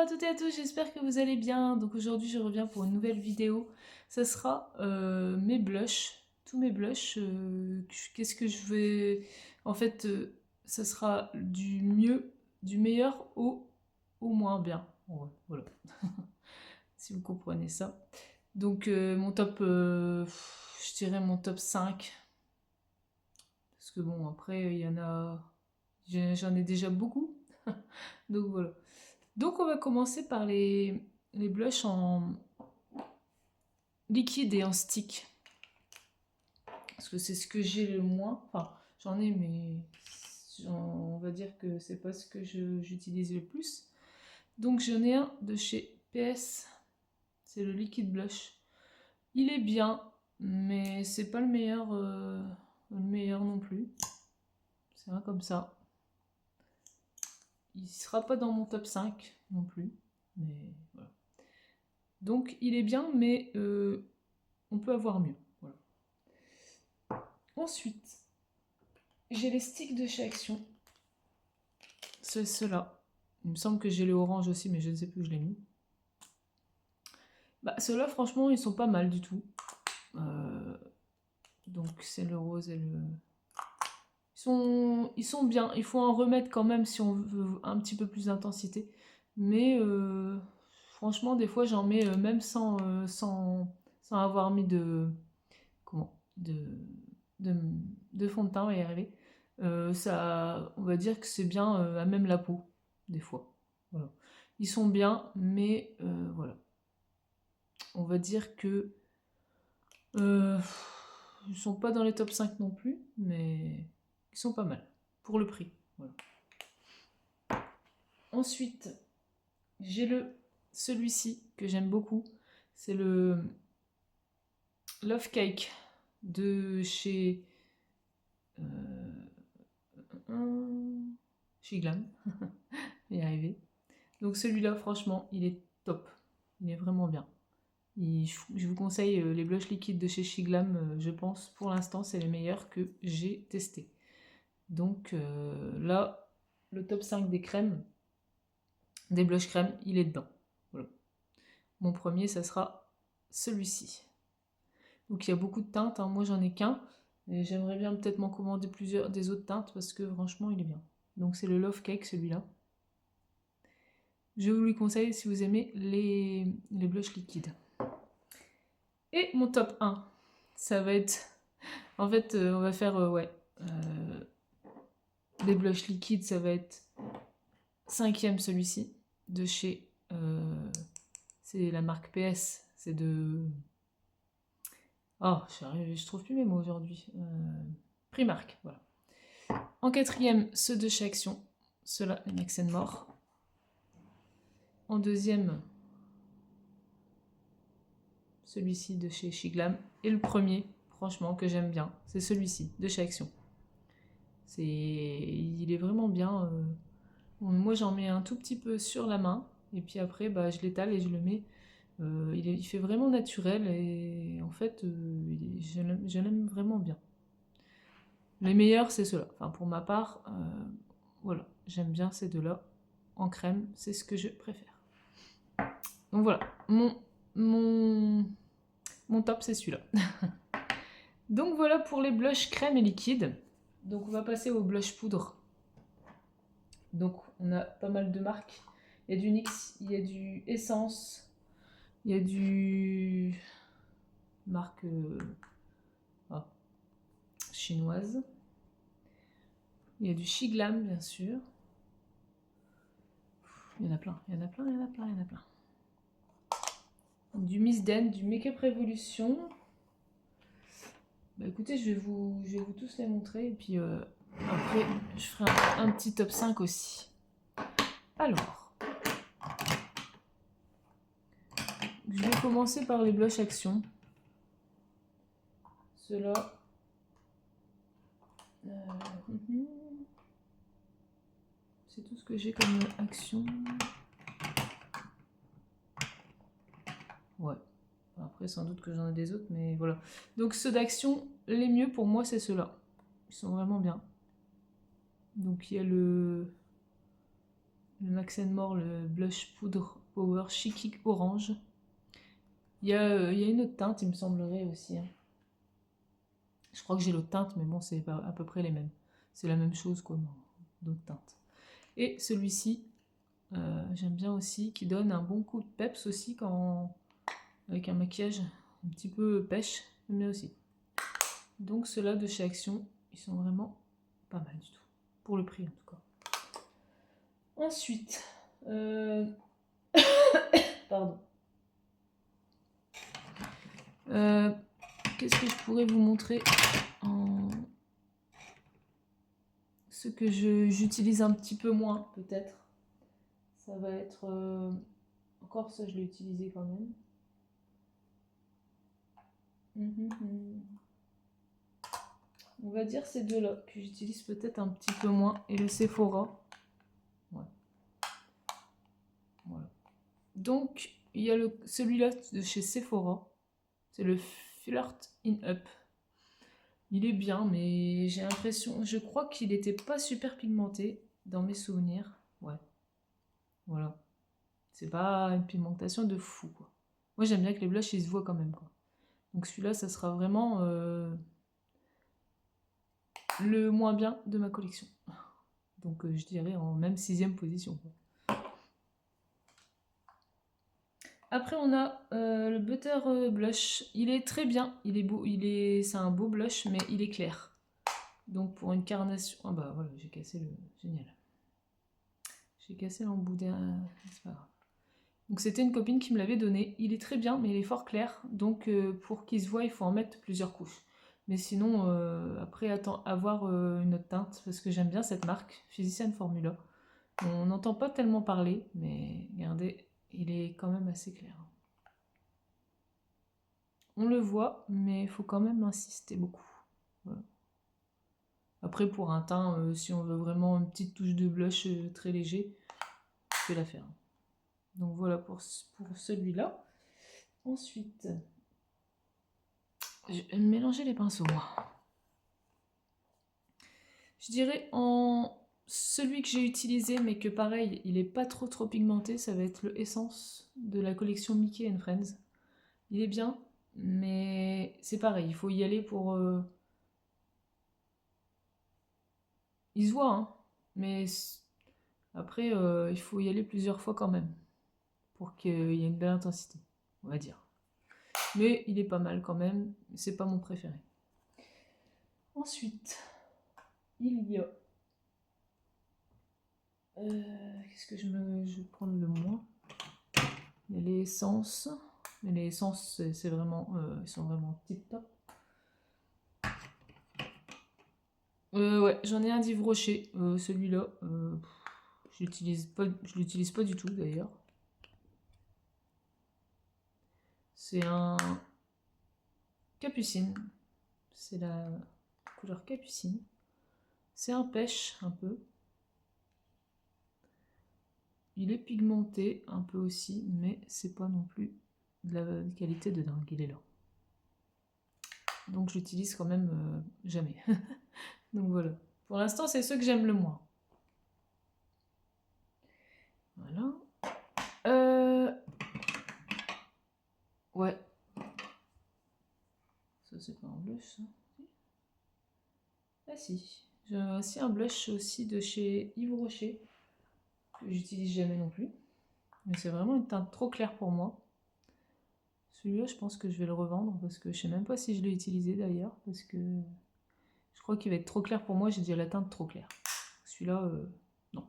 toutes et à tous, j'espère que vous allez bien. Donc aujourd'hui je reviens pour une nouvelle vidéo. Ça sera mes blushs, tous mes blushs. Qu'est-ce que je vais... En fait, ça sera du mieux, du meilleur au moins bien. Ouais, voilà, si vous comprenez ça. Donc mon top, je dirais mon top 5. Parce que bon, après, il y en a... J'en ai déjà beaucoup. Donc voilà. Donc on va commencer par les blushs en liquide et en stick. Parce que c'est ce que j'ai le moins. Enfin, j'en ai, mais on va dire que c'est pas ce que j'utilise le plus. Donc j'en ai un de chez PS. C'est le liquid blush. Il est bien, mais c'est pas le meilleur non plus. C'est un comme ça. Il sera pas dans mon top 5 non plus. Mais voilà. Donc il est bien, mais on peut avoir mieux. Voilà. Ensuite, j'ai les sticks de chez Action. C'est ceux-là. Il me semble que j'ai les oranges aussi, mais je ne sais plus où je l'ai mis. Bah, ceux-là, franchement, ils sont pas mal du tout. Donc c'est le rose et le... Ils sont bien. Il faut en remettre quand même si on veut un petit peu plus d'intensité. Mais franchement, des fois, j'en mets même sans avoir mis de... Comment de, de fond de teint, on va y arriver. Ça, on va dire que c'est bien à même la peau, des fois. Voilà. Ils sont bien, mais voilà. On va dire que ils sont pas dans les top 5 non plus, mais ils sont pas mal pour le prix. Voilà. Ensuite, j'ai celui-ci que j'aime beaucoup. C'est le Love Cake de chez Glam. Y arriver. Donc celui-là, franchement, il est top. Il est vraiment bien. Je vous conseille les blushs liquides de chez Shiglam, je pense, pour l'instant, c'est les meilleurs que j'ai testés. Donc là, le top 5 des crèmes, des blushs crèmes, il est dedans. Voilà. Mon premier, ça sera celui-ci. Donc il y a beaucoup de teintes, hein. Moi j'en ai qu'un, et j'aimerais bien peut-être m'en commander plusieurs des autres teintes, parce que franchement, il est bien. Donc c'est le Love Cake, celui-là. Je vous le conseille si vous aimez les blushs liquides. Et mon top 1, ça va être... En fait, on va faire, des blushs liquides, ça va être 5e celui-ci, de chez... c'est la marque PS, c'est de... Oh, je trouve plus mes mots aujourd'hui. Primark, voilà. En 4e, ceux de chez Action, ceux-là, les Maxen Mort. En 2e, celui-ci de chez Shiglam. Et le premier, franchement, que j'aime bien, c'est celui-ci, de chez Action. Il est vraiment bien. Moi, j'en mets un tout petit peu sur la main, et puis après, bah, je l'étale et je le mets. Il fait vraiment naturel, et en fait, je l'aime vraiment bien. Les meilleurs, c'est ceux-là. Enfin, pour ma part, voilà, j'aime bien ces deux-là. En crème, c'est ce que je préfère. Donc voilà, mon top, c'est celui-là. Donc voilà pour les blushs crème et liquide. Donc on va passer au blush poudre. Donc on a pas mal de marques. Il y a du NYX, il y a du Essence, il y a du marque chinoise. Il y a du Shiglam, bien sûr. Il y en a plein, il y en a plein, il y en a plein, il y en a plein. Du Miss Den, du Make Up Revolution. Bah écoutez, je vais vous tous les montrer, et puis après je ferai un petit top 5 aussi. Alors, je vais commencer par les blushs Action. Ceux-là. C'est tout ce que j'ai comme Action. Ouais. Après, sans doute que j'en ai des autres, mais voilà. Donc ceux d'Action, les mieux pour moi, c'est ceux-là. Ils sont vraiment bien. Donc il y a le le Max More, le Blush Poudre Power Chic Orange. Il y a une autre teinte, il me semblerait aussi. Hein. Je crois que j'ai l'autre teinte, mais bon, c'est à peu près les mêmes. C'est la même chose, quoi, d'autres teintes. Et celui-ci, j'aime bien aussi, qui donne un bon coup de peps aussi, avec un maquillage un petit peu pêche, j'aime bien aussi. Donc ceux-là de chez Action, ils sont vraiment pas mal du tout. Pour le prix, en tout cas. Ensuite, pardon. Qu'est-ce que je pourrais vous montrer ce que j'utilise un petit peu moins, peut-être. Ça va être... encore ça, je l'ai utilisé quand même. On va dire ces deux-là, que j'utilise peut-être un petit peu moins. Et le Sephora. Ouais. Voilà. Donc, il y a celui-là de chez Sephora. C'est le Flirt in Up. Il est bien, mais j'ai l'impression... Je crois qu'il n'était pas super pigmenté, dans mes souvenirs. Ouais. Voilà. C'est pas une pigmentation de fou, quoi. Moi, j'aime bien que les blushs, ils se voient quand même, quoi. Donc celui-là, ça sera vraiment le moins bien de ma collection. Donc je dirais en même 6e position, quoi. Après, on a le Butter Blush. Il est très bien. Il est beau. C'est un beau blush, mais il est clair. Donc pour une carnation... Ah bah voilà, j'ai cassé le... Génial. J'ai cassé l'embout c'est pas grave. Donc c'était une copine qui me l'avait donné. Il est très bien, mais il est fort clair. Donc pour qu'il se voit, il faut en mettre plusieurs couches. Mais sinon, après, avoir une autre teinte, parce que j'aime bien cette marque, Physician Formula. On n'entend pas tellement parler, mais regardez, il est quand même assez clair. On le voit, mais il faut quand même insister beaucoup. Voilà. Après, pour un teint, si on veut vraiment une petite touche de blush très léger, je vais la faire. Donc voilà pour celui-là. Ensuite, je vais mélanger les pinceaux, moi. Je dirais celui que j'ai utilisé, mais que pareil, il n'est pas trop pigmenté, ça va être le Essence de la collection Mickey & Friends. Il est bien, mais c'est pareil, il faut y aller pour... Il se voit, hein, mais après, il faut y aller plusieurs fois quand même, pour qu'il y ait une belle intensité, on va dire. Mais il est pas mal quand même, c'est pas mon préféré. Ensuite, il y a... qu'est-ce que je vais prendre le moins? Il y a les essences. Mais les essences, c'est vraiment... ils sont vraiment tip top. Ouais, j'en ai un d'Yves Rocher. Celui-là, je l'utilise pas du tout d'ailleurs. C'est un Capucine. C'est la couleur Capucine. C'est un pêche un peu. Il est pigmenté un peu aussi, mais c'est pas non plus de la qualité de dingue. Il est là. Donc j'utilise quand même jamais. Donc voilà. Pour l'instant, c'est ceux que j'aime le moins. Voilà. Ouais. Ça, c'est pas un blush, ça. Ah si. J'ai aussi un blush aussi de chez Yves Rocher. Que j'utilise jamais non plus. Mais c'est vraiment une teinte trop claire pour moi. Celui-là, je pense que je vais le revendre parce que je sais même pas si je l'ai utilisé d'ailleurs. Parce que je crois qu'il va être trop clair pour moi. J'ai déjà la teinte trop claire. Celui-là, non.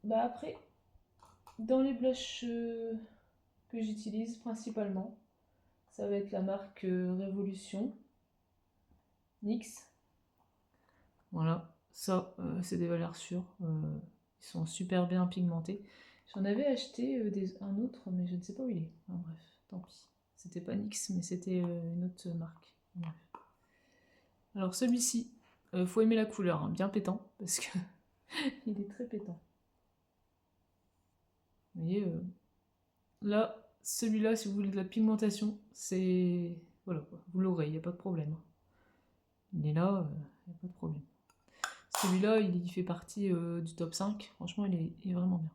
Bah après, dans les blushs que j'utilise principalement, ça va être la marque Révolution NYX. Voilà, ça c'est des valeurs sûres. Ils sont super bien pigmentés. J'en avais acheté un autre, mais je ne sais pas où il est. Enfin, bref, tant pis. C'était pas NYX, mais c'était une autre marque. Bref. Alors celui-ci, faut aimer la couleur, hein, bien pétant, parce que il est très pétant. Vous voyez, là, celui-là, si vous voulez de la pigmentation, c'est... Voilà, quoi. Vous l'aurez, il n'y a pas de problème. Il est là, il n'y a pas de problème. Celui-là, il fait partie du top 5. Franchement, il est vraiment bien.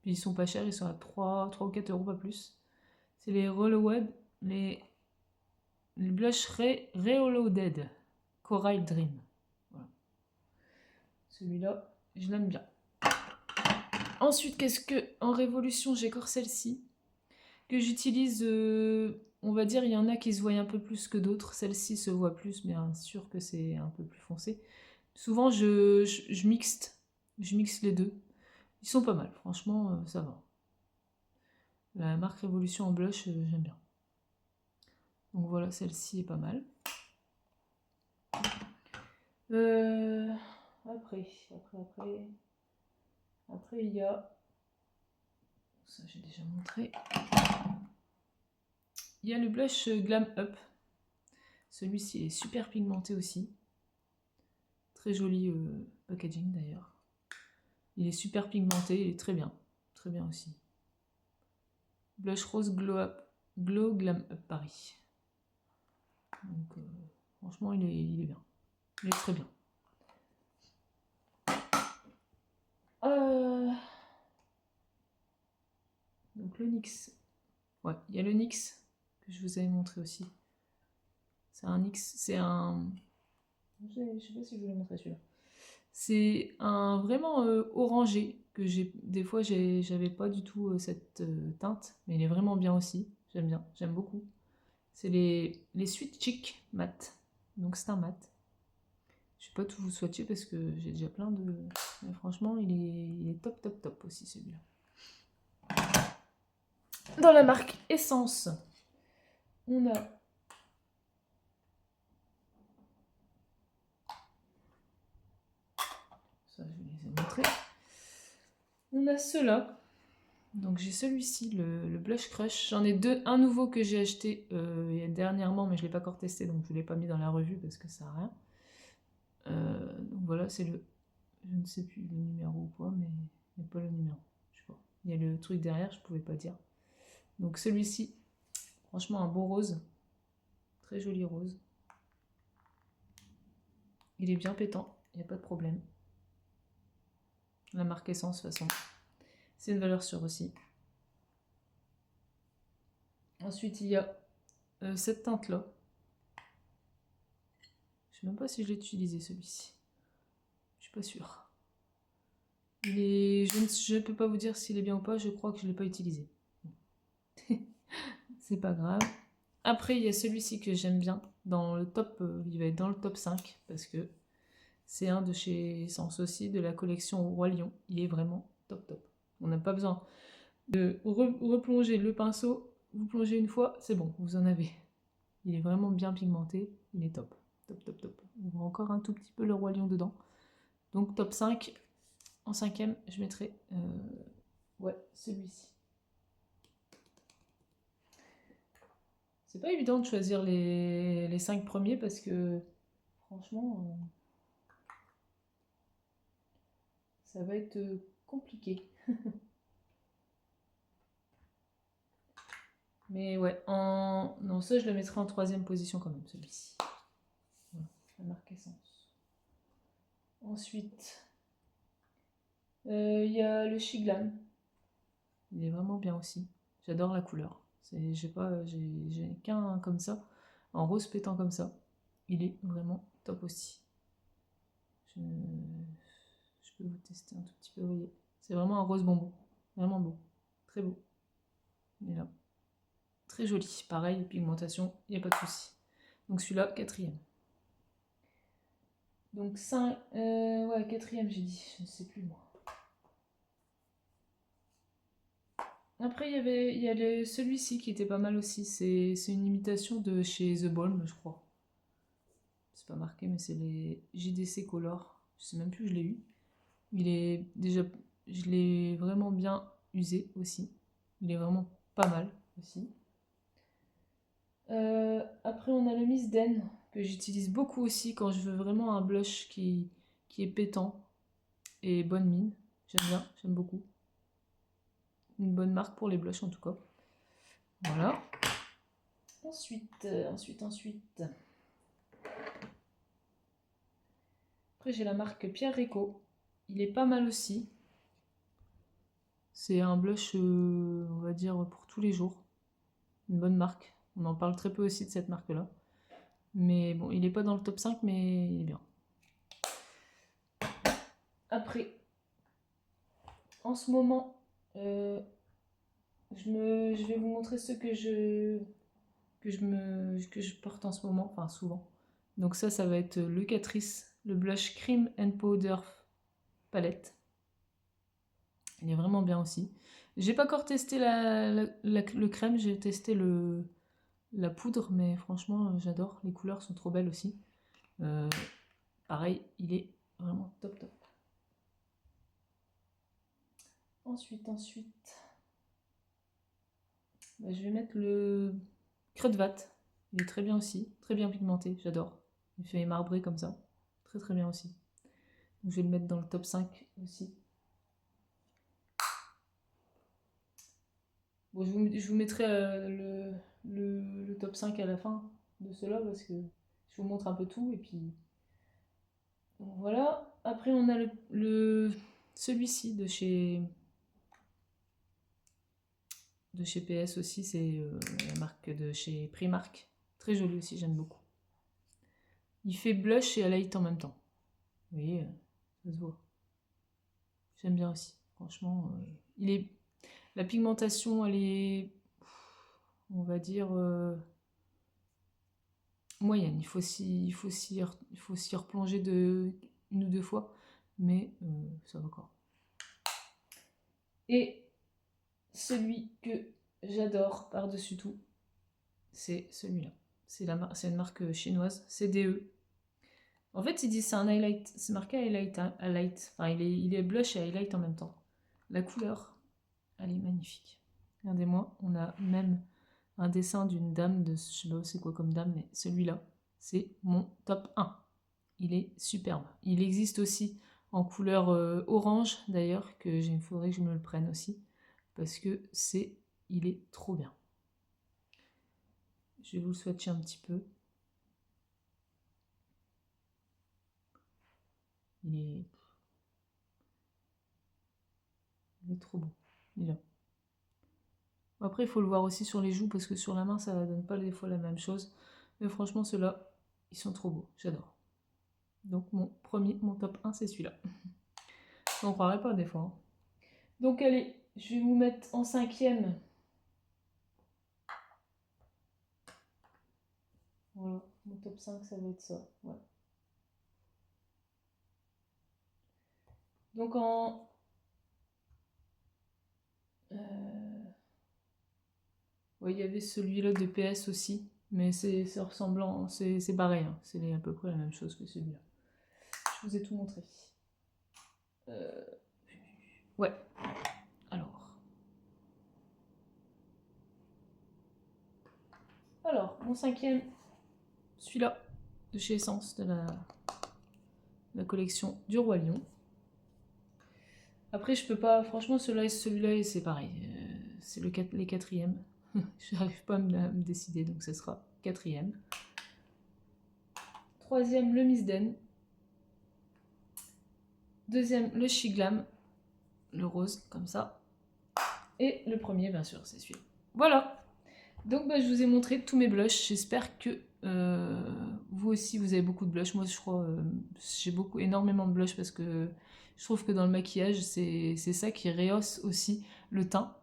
Puis ils sont pas chers, ils sont à 3 ou 4 euros, pas plus. C'est les Reloaded, les blush Reloaded Coral Dream. Voilà. Celui-là, je l'aime bien. Ensuite, qu'est-ce que en Révolution, j'ai encore celle-ci que j'utilise. On va dire, il y en a qui se voient un peu plus que d'autres. Celle-ci se voit plus, mais bien sûr que c'est un peu plus foncé. Souvent, je mixe les deux. Ils sont pas mal, franchement, ça va. La marque Révolution en blush, j'aime bien. Donc voilà, celle-ci est pas mal. Après, il y a... Ça, j'ai déjà montré. Il y a le blush Glam Up. Celui-ci est super pigmenté aussi. Très joli packaging d'ailleurs. Il est super pigmenté, il est très bien. Très bien aussi. Blush Rose Glow Glam Up Paris. Donc franchement, il est bien. Il est très bien. Donc le NYX. Ouais, il y a le NYX que je vous avais montré aussi. C'est un NYX, c'est un... Je sais pas si je vous l'ai montré celui-là. C'est un vraiment orangé que des fois j'avais pas du tout cette teinte, mais il est vraiment bien aussi. J'aime bien, j'aime beaucoup. C'est les Sweet Chic mat. Donc c'est un mat. Je sais pas tout vous swatcher parce que j'ai déjà plein de... Mais franchement, il est top, top, top aussi celui-là. Dans la marque Essence, on a... Ça, je vais les montrer. On a ceux-là. Donc j'ai celui-ci, le Blush Crush. J'en ai un nouveau que j'ai acheté dernièrement, mais je ne l'ai pas encore testé, donc je ne vous l'ai pas mis dans la revue parce que ça n'a rien. Donc voilà, c'est le... Je ne sais plus le numéro ou quoi, mais il n'y a pas le numéro. Je sais pas. Il y a le truc derrière, je ne pouvais pas dire. Donc celui-ci, franchement un beau rose. Très joli rose. Il est bien pétant, il n'y a pas de problème. La marque Essence, de toute façon. C'est une valeur sûre aussi. Ensuite, il y a cette teinte-là. Je ne sais même pas si je l'ai utilisé, celui-ci. Je suis pas sûre. Je ne peux pas vous dire s'il est bien ou pas, je crois que je ne l'ai pas utilisé. C'est pas grave. Après, il y a celui-ci que j'aime bien. Dans le top, il va être dans le top 5 parce que c'est un de chez Essence aussi, de la collection Roi Lion. Il est vraiment top top. On n'a pas besoin de replonger le pinceau. Vous plongez une fois, c'est bon, vous en avez. Il est vraiment bien pigmenté, il est top. Top, top, top. On voit encore un tout petit peu le Roi Lion dedans. Donc top 5. En 5e, je mettrai ouais, celui-ci. C'est pas évident de choisir les 5 premiers parce que franchement, ça va être compliqué. Mais ouais, non, ça je le mettrai en 3e position quand même, celui-ci. Voilà, la marque Essence. Ensuite, il y a le Shiglam. Il est vraiment bien aussi. J'adore la couleur. J'ai qu'un comme ça, en rose pétant comme ça. Il est vraiment top aussi. Je peux vous tester un tout petit peu, vous voyez. C'est vraiment un rose bonbon. Vraiment beau. Très beau. Il est là. Très joli. Pareil, pigmentation, il n'y a pas de souci. Donc celui-là, 4e. Donc 5... ouais, 4e j'ai dit. Je ne sais plus moi. Après, il y a celui-ci qui était pas mal aussi. C'est une imitation de chez The Balm, je crois. C'est pas marqué, mais c'est les JDC Color. Je sais même plus où je l'ai eu. Il est déjà... Je l'ai vraiment bien usé aussi. Il est vraiment pas mal aussi. Après, on a le Miss Den, que j'utilise beaucoup aussi quand je veux vraiment un blush qui est pétant et bonne mine. J'aime bien, j'aime beaucoup. Une bonne marque pour les blushs en tout cas. Voilà. Ensuite. Après, j'ai la marque Pierre Rico. Il est pas mal aussi. C'est un blush, on va dire, pour tous les jours. Une bonne marque. On en parle très peu aussi de cette marque-là. Mais bon, il n'est pas dans le top 5, mais il est bien. Après, en ce moment, je vais vous montrer ce que je porte en ce moment, enfin souvent. Donc ça va être le Catrice, le blush Cream and Powder palette. Il est vraiment bien aussi. J'ai pas encore testé le crème, j'ai testé la poudre, mais franchement j'adore. Les couleurs sont trop belles aussi. Pareil, il est vraiment top top. Ensuite, bah, je vais mettre le Creux de Vat. Il est très bien aussi, très bien pigmenté, j'adore. Il fait marbré comme ça, très très bien aussi. Donc, je vais le mettre dans le top 5 aussi. Bon, je vous mettrai le top 5 à la fin de cela parce que je vous montre un peu tout et puis donc voilà. Après on a celui-ci de chez PS aussi, c'est la marque de chez Primark. Très joli aussi, j'aime beaucoup. Il fait blush et highlight en même temps. Vous voyez, ça se voit. J'aime bien aussi. Franchement, la pigmentation, elle est, on va dire, moyenne. Il faut s'y replonger une ou deux fois, mais ça va encore. Et celui que j'adore par-dessus tout, c'est celui-là. C'est une marque chinoise, CDE. En fait, ils disent c'est un highlight, c'est marqué highlight, Enfin, il est blush et highlight en même temps. La couleur, elle est magnifique. Regardez-moi, on a même un dessin d'une dame, je sais pas c'est quoi comme dame, mais celui-là, c'est mon top 1. Il est superbe. Il existe aussi en couleur orange, d'ailleurs, il faudrait que je me le prenne aussi, parce que il est trop bien. Je vais vous le swatcher un petit peu. Il est trop beau. Il est là. Après, il faut le voir aussi sur les joues, parce que sur la main, ça ne donne pas des fois la même chose. Mais franchement, ceux-là, ils sont trop beaux. J'adore. Donc, mon top 1, c'est celui-là. On croirait pas des fois. Hein. Donc, allez, je vais vous mettre en 5e. Voilà, mon top 5, ça va être ça. Ouais. Donc, ouais, il y avait celui-là de PS aussi. Mais c'est ressemblant, c'est pareil. Hein. C'est à peu près la même chose que celui-là. Je vous ai tout montré. Ouais. Alors, mon 5e, celui-là, de chez Essence, de la collection du Roi Lion. Après, je peux pas, franchement, celui-là, c'est pareil. C'est les 4e. Je n'arrive pas à me décider, donc ce sera 4e. 3e, le Miss Den. 2e, le Shiglam, le rose, comme ça. Et le premier, bien sûr, c'est celui-là. Voilà. Donc, bah, je vous ai montré tous mes blushs. J'espère que vous aussi, vous avez beaucoup de blushs. Moi, je crois, j'ai énormément de blushs parce que je trouve que dans le maquillage, c'est ça qui rehausse aussi le teint.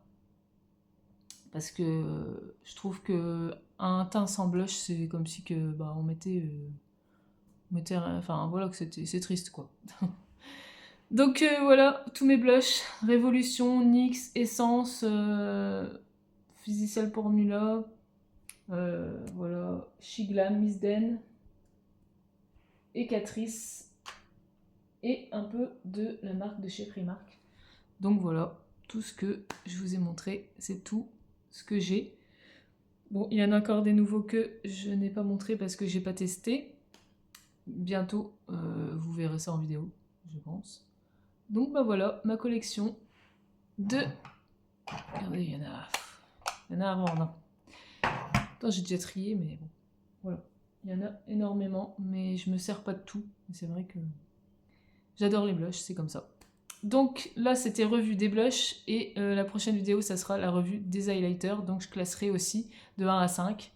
Parce que je trouve que un teint sans blush, c'est comme si que bah, on mettait, enfin voilà, que c'est triste quoi. Donc voilà, tous mes blushs, Révolution, NYX, Essence, Physicial Formula, voilà, Shiglam, Miss Den, et Catrice, et un peu de la marque de chez Primark. Donc voilà, tout ce que je vous ai montré, c'est tout ce que j'ai. Bon, il y en a encore des nouveaux que je n'ai pas montré parce que j'ai pas testé. Bientôt, vous verrez ça en vidéo, je pense. Donc bah voilà, ma collection de... Regardez, il y en a à vendre. Attends, j'ai déjà trié, mais bon, voilà. Il y en a énormément, mais je me sers pas de tout. C'est vrai que J'adore les blushs, c'est comme ça. Donc là, c'était revue des blushs, et la prochaine vidéo, ça sera la revue des highlighters. Donc je classerai aussi de 1 à 5.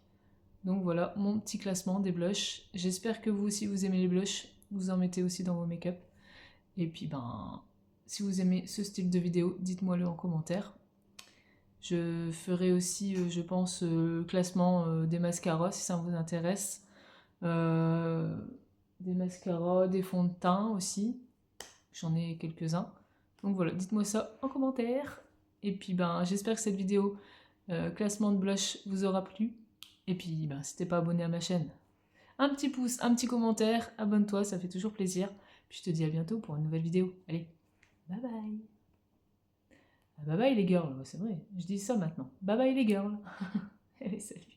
Donc voilà, mon petit classement des blushs. J'espère que vous aussi, vous aimez les blushs. Vous en mettez aussi dans vos make-up. Et puis, ben, si vous aimez ce style de vidéo, dites-moi-le en commentaire. Je ferai aussi, je pense, le classement des mascaras, si ça vous intéresse. Des mascaras, des fonds de teint aussi. J'en ai quelques-uns. Donc voilà, dites-moi ça en commentaire. Et puis, ben, j'espère que cette vidéo classement de blush vous aura plu. Et puis, ben, si t'es pas abonné à ma chaîne, un petit pouce, un petit commentaire, abonne-toi, ça fait toujours plaisir. Puis je te dis à bientôt pour une nouvelle vidéo. Allez, bye bye. Ah, bye bye les girls, c'est vrai, je dis ça maintenant. Bye bye les girls. Allez, salut.